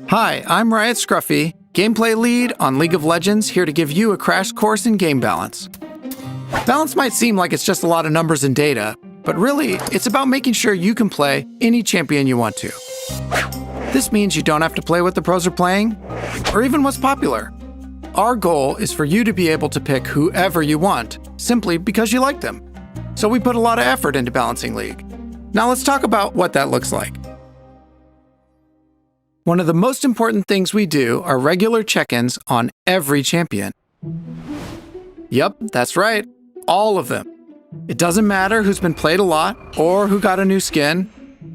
Hi, I'm Riot Scruffy, gameplay lead on League of Legends, here to give you a crash course in game balance. Balance might seem like it's just a lot of numbers and data, but really, it's about making sure you can play any champion you want to. This means you don't have to play what the pros are playing, or even what's popular. Our goal is for you to be able to pick whoever you want, simply because you like them. So we put a lot of effort into balancing League. Now let's talk about what that looks like. One of the most important things we do are regular check-ins on every champion. Yep, that's right, all of them. It doesn't matter who's been played a lot, or who got a new skin,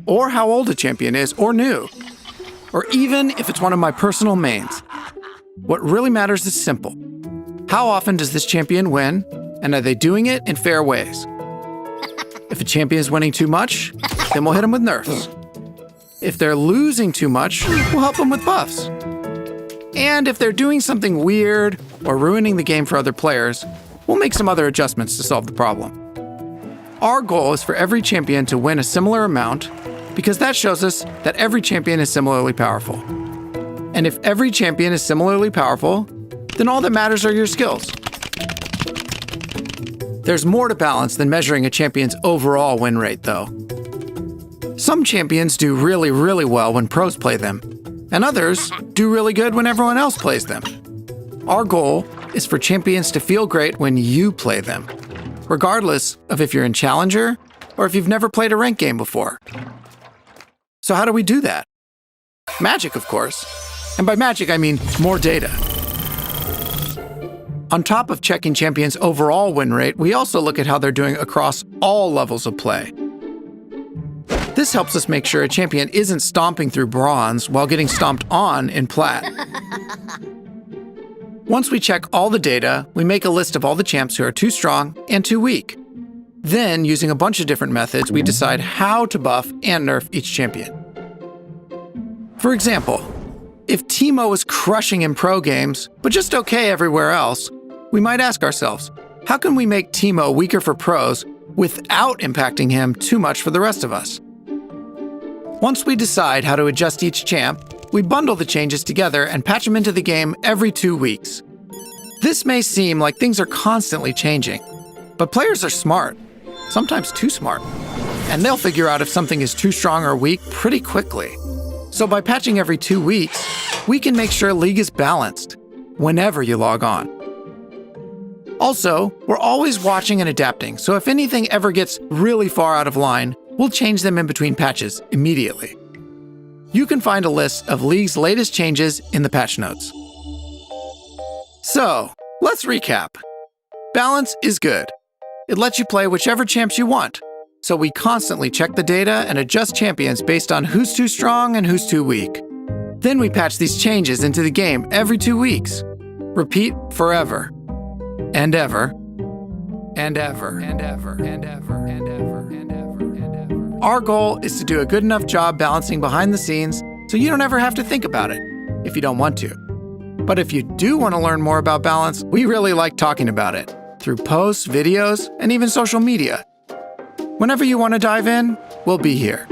or how old a champion is, or new, or even if it's one of my personal mains. What really matters is simple. How often does this champion win, and are they doing it in fair ways? If a champion is winning too much, then we'll hit them with nerfs. If they're losing too much, we'll help them with buffs. And if they're doing something weird or ruining the game for other players, we'll make some other adjustments to solve the problem. Our goal is for every champion to win a similar amount, because that shows us that every champion is similarly powerful. And if every champion is similarly powerful, then all that matters are your skills. There's more to balance than measuring a champion's overall win rate, though. Some champions do really, really well when pros play them, and others do really good when everyone else plays them. Our goal is for champions to feel great when you play them, regardless of if you're in Challenger or if you've never played a ranked game before. So how do we do that? Magic, of course. And by magic, I mean more data. On top of checking champions' overall win rate, we also look at how they're doing across all levels of play. This helps us make sure a champion isn't stomping through bronze while getting stomped on in plat. Once we check all the data, we make a list of all the champs who are too strong and too weak. Then, using a bunch of different methods, we decide how to buff and nerf each champion. For example, if Teemo is crushing in pro games, but just okay everywhere else, we might ask ourselves, how can we make Teemo weaker for pros without impacting him too much for the rest of us? Once we decide how to adjust each champ, we bundle the changes together and patch them into the game every 2 weeks. This may seem like things are constantly changing, but players are smart, sometimes too smart, and they'll figure out if something is too strong or weak pretty quickly. So by patching every 2 weeks, we can make sure League is balanced whenever you log on. Also, we're always watching and adapting, so if anything ever gets really far out of line, we'll change them in between patches immediately. You can find a list of League's latest changes in the patch notes. So, let's recap. Balance is good. It lets you play whichever champs you want, so we constantly check the data and adjust champions based on who's too strong and who's too weak. Then we patch these changes into the game every 2 weeks. Repeat forever. And ever. And ever. And ever. And ever. And ever. And ever. And ever. Our goal is to do a good enough job balancing behind the scenes so you don't ever have to think about it, if you don't want to. But if you do want to learn more about balance, we really like talking about it, through posts, videos, and even social media. Whenever you want to dive in, we'll be here.